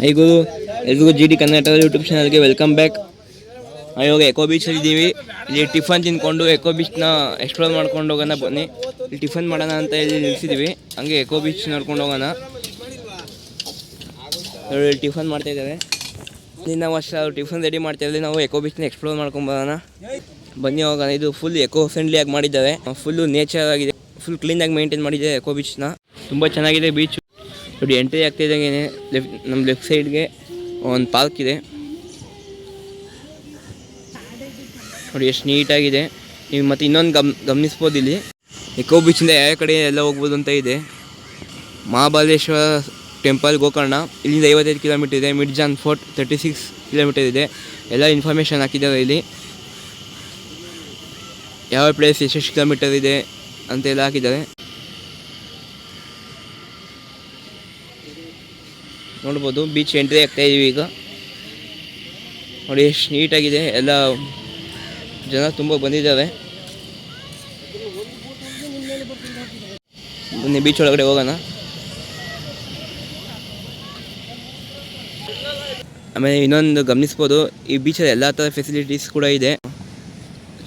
ಹೇಗೂ ಎಲ್ರಿಗೂ G D Kannada YouTube ಚಾನಲ್ಗೆ ವೆಲ್ಕಮ್ ಬ್ಯಾಕ್. ಇವಾಗ ಎಕೋ ಬೀಚಲ್ಲಿ ಇದ್ದೀವಿ. ಇಲ್ಲಿ ಟಿಫನ್ ತಿಂದ್ಕೊಂಡು ಎಕೋ ಬೀಚ್ನ ಎಕ್ಸ್ಪ್ಲೋರ್ ಮಾಡ್ಕೊಂಡು ಹೋಗೋಣ ಬನ್ನಿ. ಇಲ್ಲಿ ಟಿಫನ್ ಮಾಡೋಣ ಅಂತ ಇಲ್ಲಿ ನಿಲ್ಸಿದ್ದೀವಿ. ಹಂಗೆ ಎಕೋ ಬೀಚ್ ನೋಡ್ಕೊಂಡು ಹೋಗೋಣ. ಇಲ್ಲಿ ಟಿಫನ್ ಮಾಡ್ತಾಯಿದ್ದಾರೆ. ಇಲ್ಲಿ ನಾವು ಅಷ್ಟು ಟಿಫನ್ ರೆಡಿ ಮಾಡ್ತಾಯಿದ್ವಿ. ನಾವು ಎಕೋ ಬೀಚ್ನ ಎಕ್ಸ್ಪ್ಲೋರ್ ಮಾಡ್ಕೊಂಬರೋಣ ಬನ್ನಿ ಹೋಗೋಣ. ಇದು ಫುಲ್ ಎಕೋ ಫ್ರೆಂಡ್ಲಿಯಾಗಿ ಮಾಡಿದ್ದಾರೆ. ಫುಲ್ಲು ನೇಚರ್ ಆಗಿದೆ. ಫುಲ್ ಕ್ಲೀನಾಗಿ ಮೇಂಟೈನ್ ಮಾಡಿದ್ದಾರೆ ಎಕೋ ಬೀಚ್ನ. ತುಂಬ ಚೆನ್ನಾಗಿದೆ ಬೀಚ್. ನೋಡಿ ಎಂಟ್ರಿ ಆಗ್ತಾಯಿದ್ದಂಗೆ ನಮ್ಮ ಲೆಫ್ಟ್ ಸೈಡ್ಗೆ ಒಂದು ಪಾರ್ಕ್ ಇದೆ. ನೋಡಿ ಎಷ್ಟು ನೀಟಾಗಿದೆ. ನೀವು ಮತ್ತು ಇನ್ನೊಂದು ಗಮನಿಸ್ಬೋದು, ಇಲ್ಲಿ ಎಕೋ ಬೀಚಿಂದ ಯಾವ ಕಡೆ ಎಲ್ಲ ಹೋಗ್ಬೋದು ಅಂತ ಇದೆ. ಮಹಾಬಲೇಶ್ವರ ಟೆಂಪಲ್ ಗೋಕರ್ಣ ಇಲ್ಲಿಂದ 55 ಕಿಲೋಮೀಟರ್ ಇದೆ. ಮಿರ್ಜಾನ್ ಫೋರ್ಟ್ 36 ಕಿಲೋಮೀಟರ್ ಇದೆ. ಎಲ್ಲ ಇನ್ಫಾರ್ಮೇಷನ್ ಹಾಕಿದ್ದಾರೆ ಇಲ್ಲಿ. ಯಾವ ಪ್ಲೇಸ್ ಎಷ್ಟೆಷ್ಟು ಕಿಲೋಮೀಟರ್ ಇದೆ ಅಂತೆಲ್ಲ ಹಾಕಿದ್ದಾರೆ. ನೋಡ್ಬೋದು ಬೀಚ್ ಎಂಟ್ರಿ ಆಗ್ತಾಯಿದ್ದೀವಿ ಈಗ. ನೋಡಿ ಎಷ್ಟು ನೀಟಾಗಿದೆ. ಎಲ್ಲ ಜನ ತುಂಬ ಬಂದಿದ್ದಾರೆ. ಬನ್ನಿ ಬೀಚ್ ಒಳಗಡೆ ಹೋಗೋಣ. ಆಮೇಲೆ ಇನ್ನೊಂದು ಗಮನಿಸ್ಬೋದು, ಈ ಬೀಚಲ್ಲಿ ಎಲ್ಲ ಥರ ಫೆಸಿಲಿಟೀಸ್ ಕೂಡ ಇದೆ.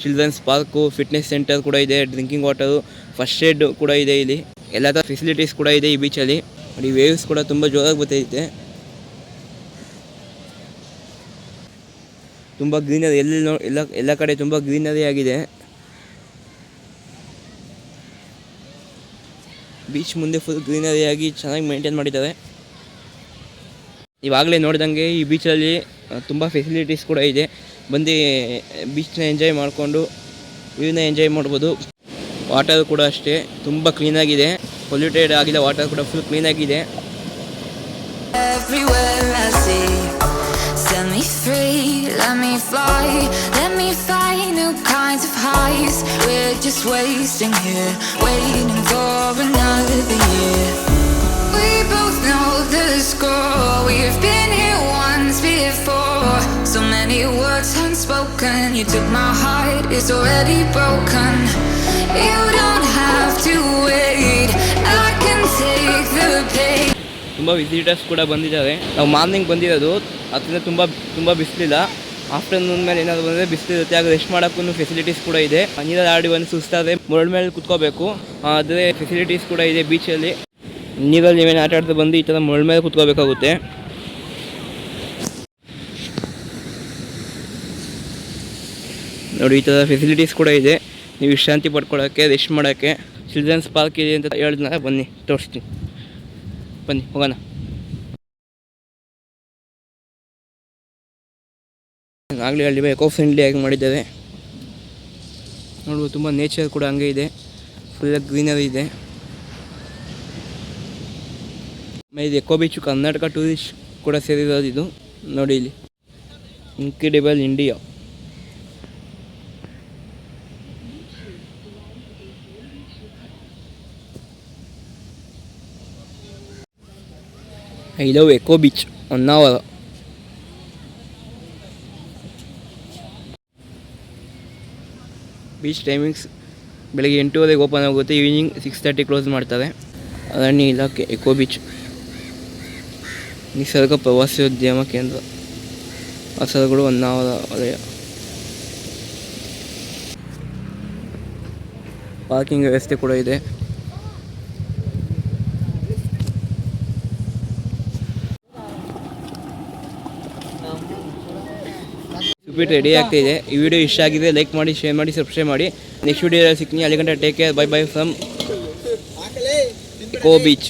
ಚಿಲ್ಡ್ರನ್ಸ್ ಪಾರ್ಕು, ಫಿಟ್ನೆಸ್ ಸೆಂಟರ್ ಕೂಡ ಇದೆ, ಡ್ರಿಂಕಿಂಗ್ ವಾಟರು, ಫಸ್ಟ್ ಏಡ್ ಕೂಡ ಇದೆ. ಇಲ್ಲಿ ಎಲ್ಲ ಥರ ಫೆಸಿಲಿಟೀಸ್ ಕೂಡ ಇದೆ ಈ ಬೀಚಲ್ಲಿ. ನೋಡಿ ವೇವ್ಸ್ ಕೂಡ ತುಂಬ ಜೋರಾಗಿ ಬರ್ತೈತೆ. ತುಂಬ ಗ್ರೀನರಿ, ಎಲ್ಲ ಕಡೆ ತುಂಬ ಗ್ರೀನರಿ ಆಗಿದೆ. ಬೀಚ್ ಮುಂದೆ ಫುಲ್ ಗ್ರೀನರಿ ಆಗಿ ಚೆನ್ನಾಗಿ ಮೇಂಟೈನ್ ಮಾಡಿದ್ದಾರೆ. ಇವಾಗಲೇ ನೋಡಿದಂಗೆ ಈ ಬೀಚಲ್ಲಿ ತುಂಬ ಫೆಸಿಲಿಟೀಸ್ ಕೂಡ ಇದೆ. ಬಂದು ಬೀಚ್ನ ಎಂಜಾಯ್ ಮಾಡಿಕೊಂಡು ವ್ಯೂನ ಎಂಜಾಯ್ ಮಾಡ್ಬೋದು. ವಾಟರ್ ಕೂಡ ಅಷ್ಟೇ ತುಂಬ ಕ್ಲೀನಾಗಿದೆ. ಪೊಲ್ಯೂಟೆಡ್ ಆಗಿಲ್ಲ, ವಾಟರ್ ಕೂಡ full ಕ್ಲೀನಾಗಿದೆ. Set me free, let me fly, let me find new kinds of highs. We're just wasting here, waiting for another year. We both know the score, we've been here once before. So many words unspoken, you took my heart, it's already broken. You don't have to wait, I can take the pain. ತುಂಬ visitors ಕೂಡ ಬಂದಿದ್ದಾರೆ. ನಾವು morning ಬಂದಿರೋದು, ಅದರಿಂದ ತುಂಬ ಬಿಸಿಲಿಲ್ಲ. Afternoon ಮೇಲೆ ಏನಾದರೂ ಬಂದರೆ ಬಿಸಿಲಿರುತ್ತೆ. ಆಗ ರೆಸ್ಟ್ ಮಾಡೋಕ್ಕೂ ಫೆಸಿಲಿಟೀಸ್ ಕೂಡ ಇದೆ. ನೀರಲ್ಲಿ ಆಡಿ ಒಂದು ಸುಸ್ತಾದರೆ ಮೊರಳ ಮೇಲೆ ಕುತ್ಕೋಬೇಕು, ಆದರೆ ಫೆಸಿಲಿಟೀಸ್ ಕೂಡ ಇದೆ ಬೀಚಲ್ಲಿ. ನೀರಲ್ಲಿ ನೀವೇನು ಆಟ ಆಡ್ತಾ ಬಂದು ಈ ಥರ ಮೊರಳ ಮೇಲೆ ಕುತ್ಕೋಬೇಕಾಗುತ್ತೆ. ನೋಡಿ ಈ ಥರ ಫೆಸಿಲಿಟೀಸ್ ಕೂಡ ಇದೆ. ನೀವು ವಿಶ್ರಾಂತಿ ಪಡ್ಕೊಳ್ಳೋಕ್ಕೆ, ರೆಸ್ಟ್ ಮಾಡೋಕ್ಕೆ. ಚಿಲ್ಡ್ರನ್ಸ್ ಪಾರ್ಕ್ ಇದೆ ಅಂತ ಹೇಳಿದ್ನಲ್ಲ, ಬನ್ನಿ ತೋರಿಸ್ತೀನಿ. ಬನ್ನಿ ಹೋಗೋಣ. ಆಗಲೇ ಅಲ್ಲಿ ಎಕೋ ಫ್ರೆಂಡ್ಲಿಯಾಗಿ ಮಾಡಿದ್ದಾರೆ. ನೋಡ್ಬೋದು ತುಂಬ ನೇಚರ್ ಕೂಡ ಹಂಗೆ ಇದೆ. ಫುಲ್ಲಾಗಿ ಗ್ರೀನರಿ ಇದೆ. ಆಮೇಲೆ ಇದು ಎಕೋ ಬೀಚು ಕರ್ನಾಟಕ ಟೂರಿಸ್ಟ್ ಕೂಡ ಸೇರಿರೋದು. ಇದು ನೋಡಿ ಇಲ್ಲಿ incredible India. I love Eco Beach Honnavar. Beach timings ಬೆಳಗ್ಗೆ 8:00 ಓಪನ್ ಆಗುತ್ತೆ, ಈವ್ನಿಂಗ್ 6:30 ಕ್ಲೋಸ್ ಮಾಡ್ತಾರೆ. ಅರಣ್ಯ ಇಲಾಖೆ ಎಕೋ ಬೀಚ್ ನಿಸರ್ಗ ಪ್ರವಾಸೋದ್ಯಮ ಕೇಂದ್ರ, ಕಾಸರಗೋಡು ಹೊನ್ನಾವರ ವಲಯ. ಪಾರ್ಕಿಂಗ್ ವ್ಯವಸ್ಥೆ ಕೂಡ ಇದೆ. ಸ್ವೀಟ್ ರೆಡಿ ಆಗ್ತಾಯಿದೆ. ಈ ವಿಡಿಯೋ ಇಷ್ಟ ಆಗಿದೆ ಲೈಕ್ ಮಾಡಿ, ಶೇರ್ ಮಾಡಿ, ಸಬ್ಸ್ಕ್ರೈಬ್ ಮಾಡಿ. ನೆಕ್ಸ್ಟ್ ವಿಡಿಯೋ ಸಿಗ್ತೀನಿ. ಅಲ್ಲಿ ಗಂಟೆ take care, bye bye from Eco beach.